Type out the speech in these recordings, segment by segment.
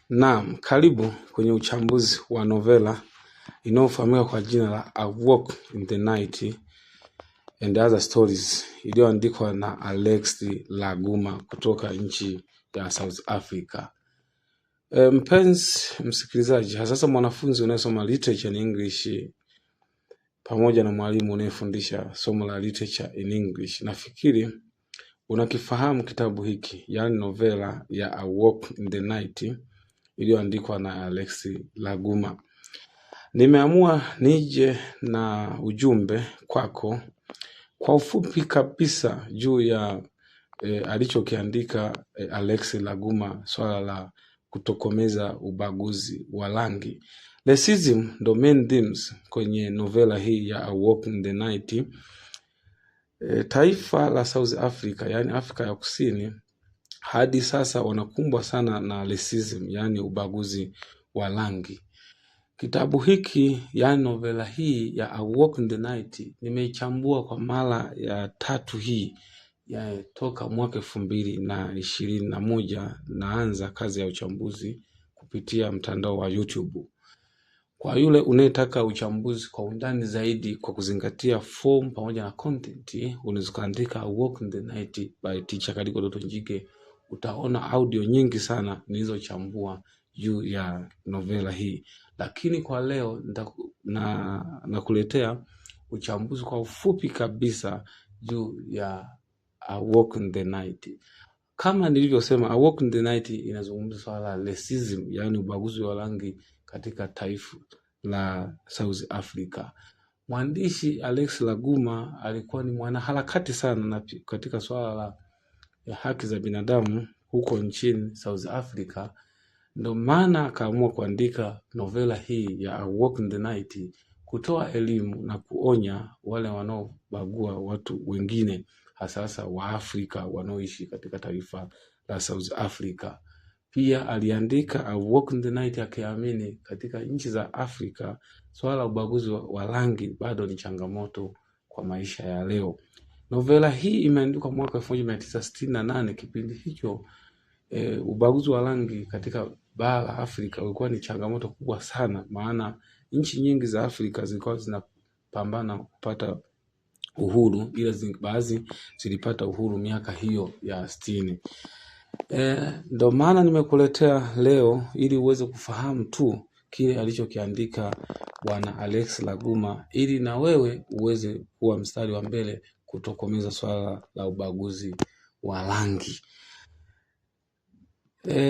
Naam, karibu kwenye uchambuzi wa novela inayofahamika kwa jina la A Walk in the Night and Other Stories iliyoandikwa na Alex Laguma kutoka nchi ya South Africa. Mpenzi msikilizaji, hasa mwanafunzi unayesoma literature in English pamoja na mwalimu unayefundisha somo la literature in English, nafikiri unakifahamu kitabu hiki, yani novela ya A Walk in the Night iliyoandikwa na Alex Laguma. Nimeamua nije na ujumbe kwako kwa ufupi kabisa juu ya alichokiandika Alex Laguma, swala la kutokomeza ubaguzi wa rangi. Racism ndo main themes kwenye novela hii ya A Walk in the Night. Taifa la South Africa, yani Afrika ya Kusini, hadi sasa wanakumbwa sana na racism, yani ubaguzi wa rangi. Kitabu hiki, yani novela hii ya A Walk in the Night, nimeichambua kwa mara ya 3 hii ya toka mwaka 2021. Naanza kazi ya uchambuzi kupitia mtandao wa YouTube. Kwa yule unayetaka uchambuzi kwa undani zaidi kwa kuzingatia form pamoja na content, unaweza kuandika A Walk in the Night by Teacher Kaliko Njike. Utaona audio nyingi sana nilizochambua juu ya novela hii. Lakini kwa leo nakuletea uchambuzi kwa ufupi kabisa juu ya A Walk in the Night. Kama nilivyosema, A Walk in the Night inazungumza swala la racism, yani ubaguzi wa rangi katika taifa la South Africa. Mwandishi Alex Laguma alikuwa ni mwanaharakati sana katika swala la haki za binadamu huko nchini South Africa. Ndio maana akaamua kuandika novela hii ya A Walk in the Night, kutoa elimu na kuonya wale wanaobagua watu wengine, hasa wa Afrika wanaoishi katika taifa la South Africa. Pia aliandika A Walk in the Night akiamini katika nchi za Afrika swala la ubaguzi wa rangi bado ni changamoto kwa maisha ya leo. Novela hii imeandikwa mwaka 1968. Kipindi hicho ubaguzi wa rangi katika bara la Afrika ulikuwa ni changamoto kubwa sana, maana nchi nyingi za Afrika zilikuwa zinapambana kupata uhuru, ila baadhi zilipata uhuru miaka hiyo ya 60. Ndo maana nimekuletea leo ili uweze kufahamu tu kile alichokiandika bwana Alex Laguma, ili na wewe uweze kuwa mstari wa mbele kutokomeza swala la ubaguzi wa rangi.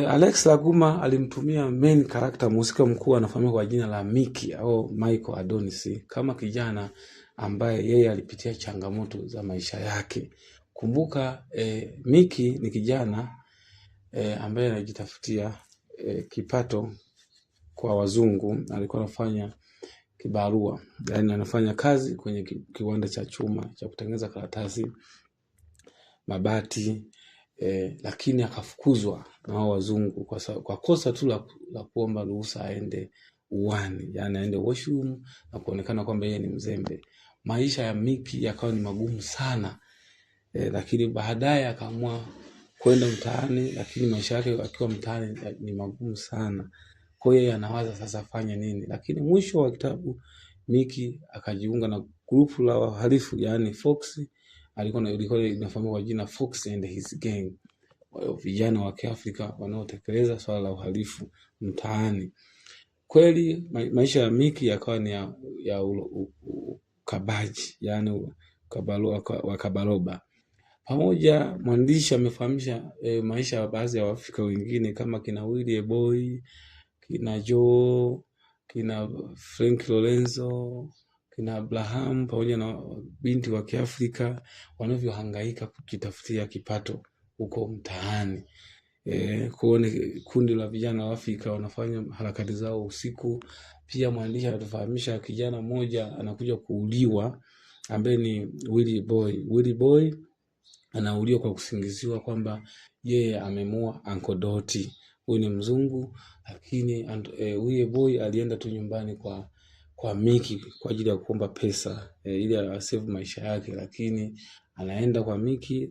Alex Laguma alimtumia main character, mhusika mkuu anafahamika kwa jina la Mickey au Michael Adonis, kama kijana ambaye yeye alipitia changamoto za maisha yake. Kumbuka Mickey ni kijana ambaye anajitafutia kipato kwa wazungu. Alikuwa anafanya kibarua, yani anafanya kazi kwenye kiwanda cha chuma cha kutengeneza karatasi, mabati, lakini akafukuzwa na wazungu kwa kosa tu la kuomba ruhusa aende uani, yani aende washroom na kuonekana kwamba yeye ni mzembe. Maisha ya Mickey yakawa ni magumu sana, lakini baadaye akaamua kwenda mtaani, lakini maisha yake akiwa mtaani ni magumu sana. Kwa hiyo anawaza sasa afanye nini, lakini mwisho wa kitabu Mickey akajiunga na grupu la wahalifu, yani Fox. Ilikuwa inafahamika kwa jina Fox and his gang, vijana wa Kiafrika wanaotekeleza swala la uhalifu mtaani. Kweli maisha ya Mickey yakawa ni ya ukabaji, yani wakabaroba. Pamoja mwandishi amefahamisha maisha ya baadhi ya Waafrika wengine kama kina Willie Boy, kina Joe, kina Frank Lorenzo, kina Abraham, pamoja na binti wa Kiafrika wanavyohangaika kujitafutia kipato huko mtaani. Kuone kundi la vijana wa Afrika wanafanya harakati zao usiku. Pia mwandishi anatufahamisha kijana mmoja anakuja kuuliwa ambaye ni Willie Boy. Willie Boy anauliwa kwa kusingiziwa kwamba yeye amemua Uncle Dotty. Huyu ni mzungu, lakini Willie Boy alienda tu nyumbani kwa Mickey kwa ajili ya kuomba pesa ili asave maisha yake, lakini anaenda kwa Miki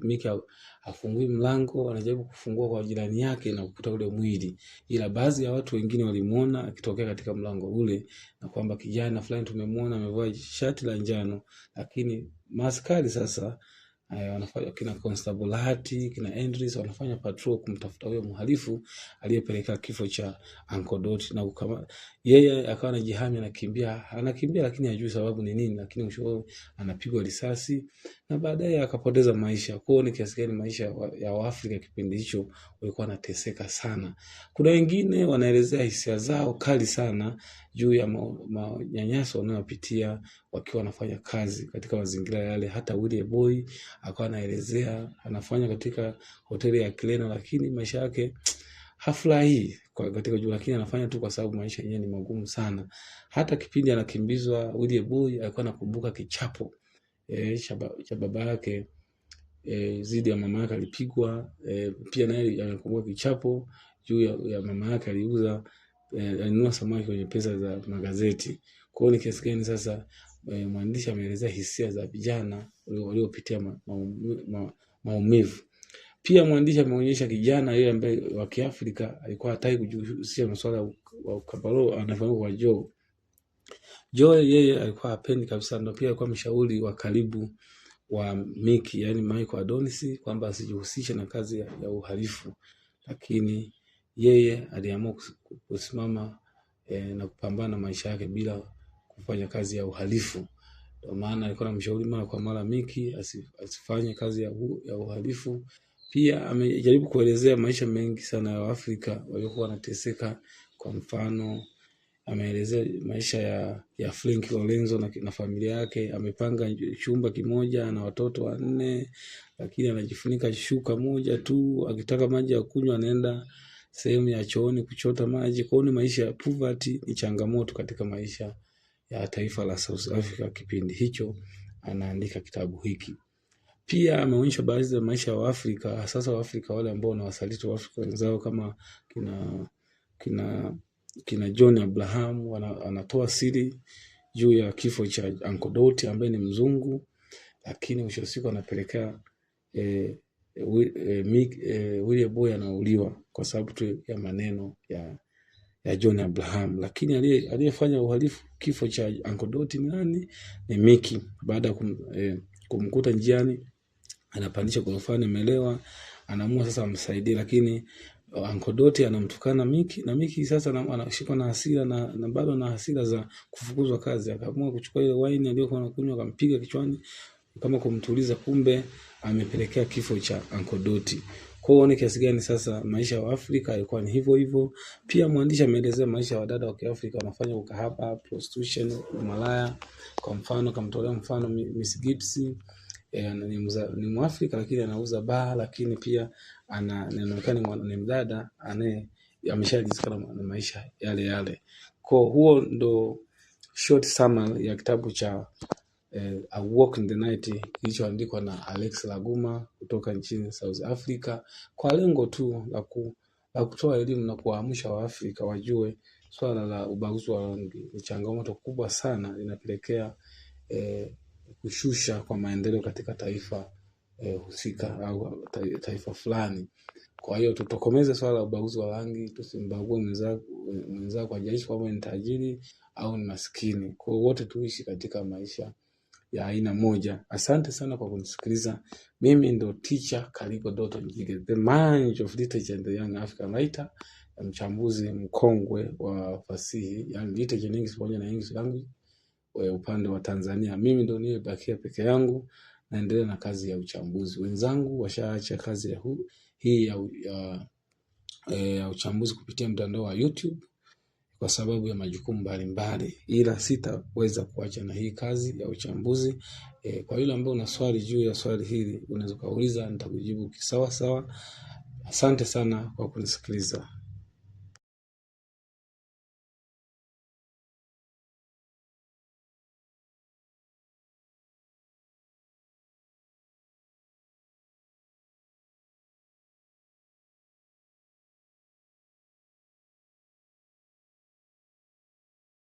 hafungui mlango, anajaribu kufungua kwa jirani yake na kukuta ule mwili. Ila baadhi ya watu wengine walimuona akitokea katika mlango ule, na kwamba kijana fulani tumemuona amevaa shati la njano. Lakini maaskari sasa wanafanya, kina Constable Hati, kina Andrews wanafanya patrol kumtafuta huyo mhalifu aliyepeleka kifo cha Uncle Dot, na kama yeye akawa anajihami, anakimbia lakini hajui sababu ni nini, lakini mwisho anapigwa risasi na baadaye akapoteza maisha. Kwa hiyo ni kiasi gani maisha ya Waafrika kipindi hicho walikuwa wanateseka sana. Kuna wengine wanaelezea hisia zao kali sana juu ya manyanyaso wanayopitia wakiwa wanafanya kazi katika mazingira yale. Hata Willie Boy akawa anaelezea anafanya katika hoteli ya Kilena, lakini maisha yake hafurahi katika juu, lakini anafanya tu kwa sababu maisha yenyewe ni magumu sana. Hata kipindi anakimbizwa, Willie Boy alikuwa anakumbuka kichapo cha baba yake zidi ya mama yake alipigwa. Pia naye anakumbuka kichapo juu ya mama yake alinunua samaki kwenye pesa za magazeti. Kwa hiyo ni kiasi gani sasa mwandishi ameelezea hisia za vijana waliopitia maumivu. Pia mwandishi ameonyesha kijana yeye ambaye wa Kiafrika alikuwa hataki kujihusisha masuala ya ukabaro, anafanya kwa Joe yeye alikuwa hapendi kabisa, ndio pia alikuwa mshauri wa karibu wa Miki, yani Michael Adonis, kwamba asijihusishe na kazi ya uhalifu. Lakini yeye aliamua kusimama na kupambana na maisha yake bila kufanya kazi ya uhalifu. Ndio maana alikuwa anamshauri mara kwa mara Miki asifanye kazi ya uhalifu. Pia amejaribu kuelezea maisha mengi sana ya Afrika waliokuwa wanateseka. Kwa mfano ameelezea maisha ya Frank Lorenzo na familia yake. Amepanga chumba kimoja na watoto 4, lakini anajifunika shuka moja tu. Akitaka maji ya kunywa anaenda sehemu ya chooni kuchota maji. Kwa hiyo maisha ya poverty ni changamoto katika maisha ya taifa la South Africa kipindi hicho anaandika kitabu hiki. Pia ameonyesha baadhi ya maisha ya Waafrika, sasa Waafrika wale ambao wanawasaliti Waafrika wenzao, kama kina John Abraham. Anatoa siri juu ya kifo cha Uncle Dot ambaye ni mzungu, lakini mwisho wa siku anapelekea Willie Boy anauliwa kwa sababu tu ya maneno ya John Abraham. Lakini aliyefanya uhalifu kifo cha Uncle Dot ni nani? Ni Miki. Baada ya kumkuta njiani anapandisha gorofani amelewa, anaamua sasa amsaidie, lakini Uncle Dot anamtukana Miki, na Miki sasa anashikwa na hasira na bado na hasira za kufukuzwa kazi. Akaamua kuchukua ile wine aliyokuwa anakunywa akampiga kichwani kama kumtuliza, kumbe amepelekea kifo cha Uncle Dot. Kwa hiyo ni kiasi gani sasa maisha ya Afrika yalikuwa ni hivyo hivyo. Pia mwandishi ameelezea maisha ya wadada wa Kiafrika wanafanya ukahaba, prostitution, malaya. Kwa mfano kamtolea mfano Miss Gibbs, ni Mwafrika lakini anauza baa, lakini pia anaonekana ni mdada ameshajisikia na maisha yale. Kwa huo ndo short summary ya kitabu cha A Walk in the Night kilichoandikwa na Alex Laguma kutoka nchini South Africa, kwa lengo tu la kutoa elimu na kuwaamsha Waafrika wajue swala la ubaguzi wa rangi ni changamoto kubwa sana, linapelekea kushusha kwa maendeleo katika taifa husika au taifa fulani. Kwa hiyo tutokomeze swala la ubaguzi wa rangi, tusimbague mwenzako kwa jaishi kwamba ni tajiri au ni maskini. Kwa wote tuishi katika maisha ya aina moja. Asante sana kwa kunisikiliza. Mimi ndo teacher Kaliko Doto Njige, the man of literature and the young African writer, mchambuzi mkongwe wa fasihi, yani literature in English pamoja na English language upande wa Tanzania. Mimi ndo nimebakia peke yangu naendelea na kazi ya uchambuzi. Wenzangu washaacha kazi hii ya uchambuzi kupitia mtandao wa YouTube kwa sababu ya majukumu mbalimbali, ila sitaweza kuacha na hii kazi ya uchambuzi. Kwa yule ambaye una swali juu ya swali hili unaweza kuuliza, nitakujibu kisawa sawa. Asante sana kwa kunisikiliza.